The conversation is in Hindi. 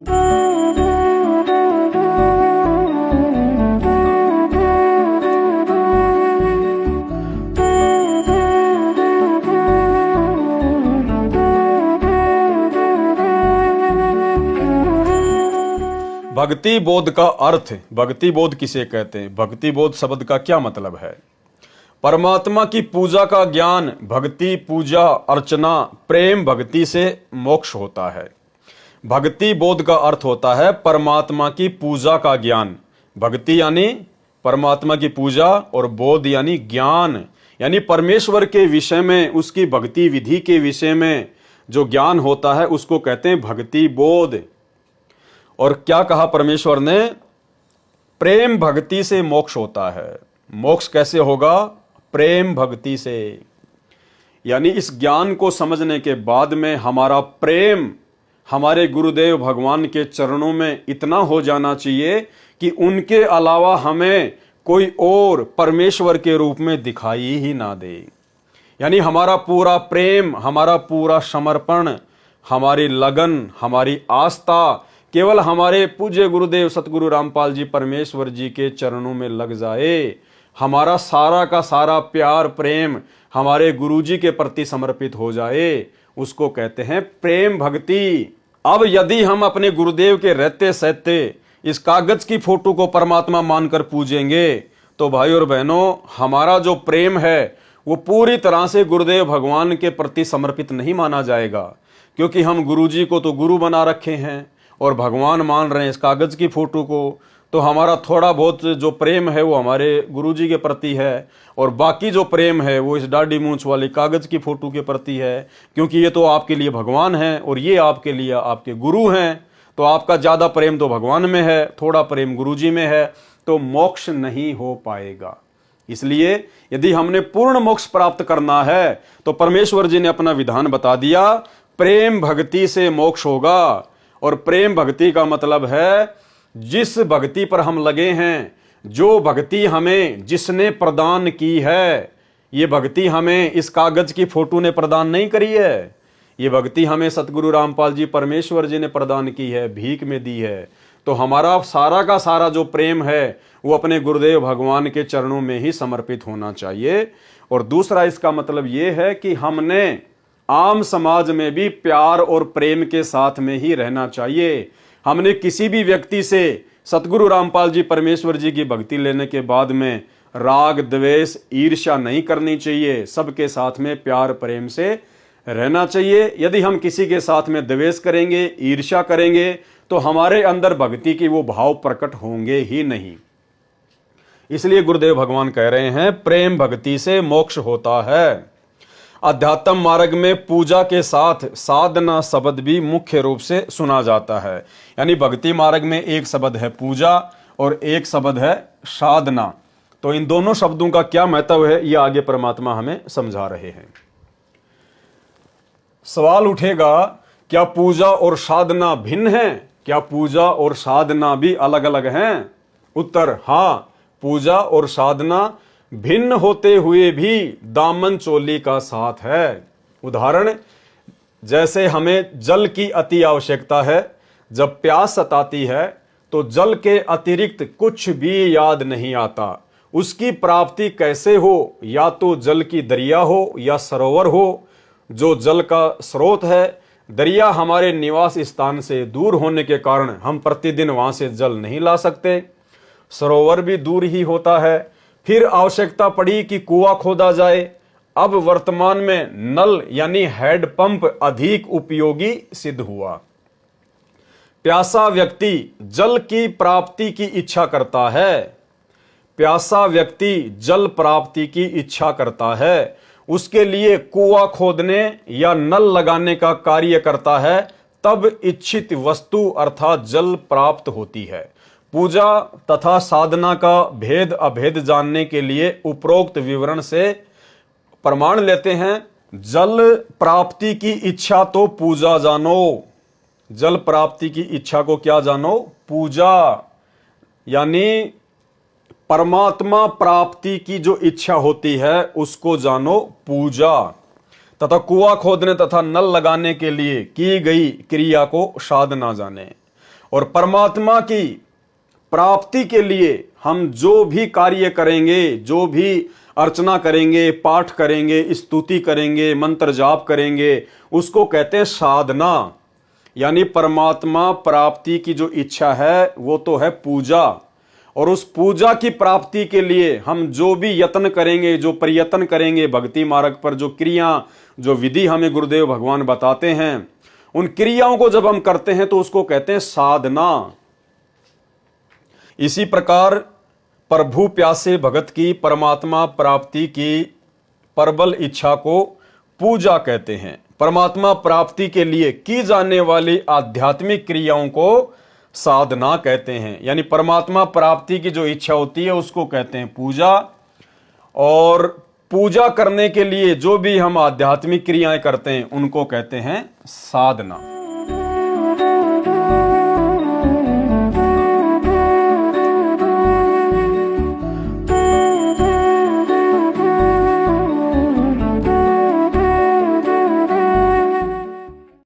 भक्ति बोध का अर्थ, भक्ति बोध किसे कहते हैं, भक्ति बोध शब्द का क्या मतलब है। परमात्मा की पूजा का ज्ञान, भक्ति पूजा अर्चना प्रेम भक्ति से मोक्ष होता है। भक्ति बोध का अर्थ होता है परमात्मा की पूजा का ज्ञान। भक्ति यानी परमात्मा की पूजा और बोध यानी ज्ञान, यानी परमेश्वर के विषय में, उसकी भक्ति विधि के विषय में जो ज्ञान होता है उसको कहते हैं भक्ति बोध। और क्या कहा परमेश्वर ने, प्रेम भक्ति से मोक्ष होता है। मोक्ष कैसे होगा, प्रेम भक्ति से। यानी इस ज्ञान को समझने के बाद में हमारा प्रेम हमारे गुरुदेव भगवान के चरणों में इतना हो जाना चाहिए कि उनके अलावा हमें कोई और परमेश्वर के रूप में दिखाई ही ना दे। यानी हमारा पूरा प्रेम, हमारा पूरा समर्पण, हमारी लगन, हमारी आस्था केवल हमारे पूज्य गुरुदेव सतगुरु रामपाल जी परमेश्वर जी के चरणों में लग जाए। हमारा सारा का सारा प्यार प्रेम हमारे गुरु जी के प्रति समर्पित हो जाए, उसको कहते हैं प्रेम भक्ति। अब यदि हम अपने गुरुदेव के रहते सहते इस कागज की फोटो को परमात्मा मानकर पूजेंगे तो भाई और बहनों, हमारा जो प्रेम है वो पूरी तरह से गुरुदेव भगवान के प्रति समर्पित नहीं माना जाएगा, क्योंकि हम गुरु जी को तो गुरु बना रखे हैं और भगवान मान रहे हैं इस कागज की फोटो को। तो हमारा थोड़ा बहुत जो प्रेम है वो हमारे गुरुजी के प्रति है, और बाकी जो प्रेम है वो इस दाढ़ी मूंछ वाली कागज की फोटो के प्रति है, क्योंकि ये तो आपके लिए भगवान हैं और ये आपके लिए आपके गुरु हैं। तो आपका ज़्यादा प्रेम तो भगवान में है, थोड़ा प्रेम गुरुजी में है, तो मोक्ष नहीं हो पाएगा। इसलिए यदि हमने पूर्ण मोक्ष प्राप्त करना है तो परमेश्वर जी ने अपना विधान बता दिया, प्रेम भक्ति से मोक्ष होगा। और प्रेम भक्ति का मतलब है जिस भक्ति पर हम लगे हैं, जो भक्ति हमें जिसने प्रदान की है। ये भक्ति हमें इस कागज की फोटो ने प्रदान नहीं करी है, ये भक्ति हमें सतगुरु रामपाल जी परमेश्वर जी ने प्रदान की है, भीख में दी है। तो हमारा सारा का सारा जो प्रेम है वो अपने गुरुदेव भगवान के चरणों में ही समर्पित होना चाहिए। और दूसरा इसका मतलब ये है कि हमने आम समाज में भी प्यार और प्रेम के साथ में ही रहना चाहिए। हमने किसी भी व्यक्ति से सतगुरु रामपाल जी परमेश्वर जी की भक्ति लेने के बाद में राग द्वेष ईर्ष्या नहीं करनी चाहिए, सबके साथ में प्यार प्रेम से रहना चाहिए। यदि हम किसी के साथ में द्वेष करेंगे, ईर्ष्या करेंगे, तो हमारे अंदर भक्ति की वो भाव प्रकट होंगे ही नहीं। इसलिए गुरुदेव भगवान कह रहे हैं प्रेम भक्ति से मोक्ष होता है। अध्यात्म मार्ग में पूजा के साथ साधना शब्द भी मुख्य रूप से सुना जाता है। यानी भक्ति मार्ग में एक शब्द है पूजा और एक शब्द है साधना। तो इन दोनों शब्दों का क्या महत्व है ये आगे परमात्मा हमें समझा रहे हैं। सवाल उठेगा, क्या पूजा और साधना भिन्न है? क्या पूजा और साधना भी अलग अलग हैं? उत्तर, हाँ, पूजा और साधना भिन्न होते हुए भी दामन चोली का साथ है। उदाहरण, जैसे हमें जल की अति आवश्यकता है, जब प्यास सताती है तो जल के अतिरिक्त कुछ भी याद नहीं आता। उसकी प्राप्ति कैसे हो? या तो जल की दरिया हो या सरोवर हो, जो जल का स्रोत है। दरिया हमारे निवास स्थान से दूर होने के कारण हम प्रतिदिन वहां से जल नहीं ला सकते, सरोवर भी दूर ही होता है। फिर आवश्यकता पड़ी कि कुआं खोदा जाए। अब वर्तमान में नल यानी हैंड पंप अधिक उपयोगी सिद्ध हुआ। प्यासा व्यक्ति जल की प्राप्ति की इच्छा करता है, प्यासा व्यक्ति जल प्राप्ति की इच्छा करता है, उसके लिए कुआं खोदने या नल लगाने का कार्य करता है, तब इच्छित वस्तु अर्थात जल प्राप्त होती है। पूजा तथा साधना का भेद अभेद जानने के लिए उपरोक्त विवरण से प्रमाण लेते हैं। जल प्राप्ति की इच्छा तो पूजा जानो, जल प्राप्ति की इच्छा को क्या जानो? पूजा। यानी परमात्मा प्राप्ति की जो इच्छा होती है उसको जानो पूजा। तथा कुआं खोदने तथा नल लगाने के लिए की गई क्रिया को साधना जाने। और परमात्मा की प्राप्ति के लिए हम जो भी कार्य करेंगे, जो भी अर्चना करेंगे, पाठ करेंगे, स्तुति करेंगे, मंत्र जाप करेंगे, उसको कहते हैं साधना। यानी परमात्मा प्राप्ति की जो इच्छा है वो तो है पूजा, और उस पूजा की प्राप्ति के लिए हम जो भी यत्न करेंगे, जो प्रयत्न करेंगे भक्ति मार्ग पर, जो क्रिया, जो विधि हमें गुरुदेव भगवान बताते हैं, उन क्रियाओं को जब हम करते हैं तो उसको कहते हैं साधना। इसी प्रकार प्रभु प्यासे भगत की परमात्मा प्राप्ति की प्रबल इच्छा को पूजा कहते हैं। परमात्मा प्राप्ति के लिए की जाने वाली आध्यात्मिक क्रियाओं को साधना कहते हैं। यानी परमात्मा प्राप्ति की जो इच्छा होती है उसको कहते हैं पूजा, और पूजा करने के लिए जो भी हम आध्यात्मिक क्रियाएं करते हैं उनको कहते हैं साधना।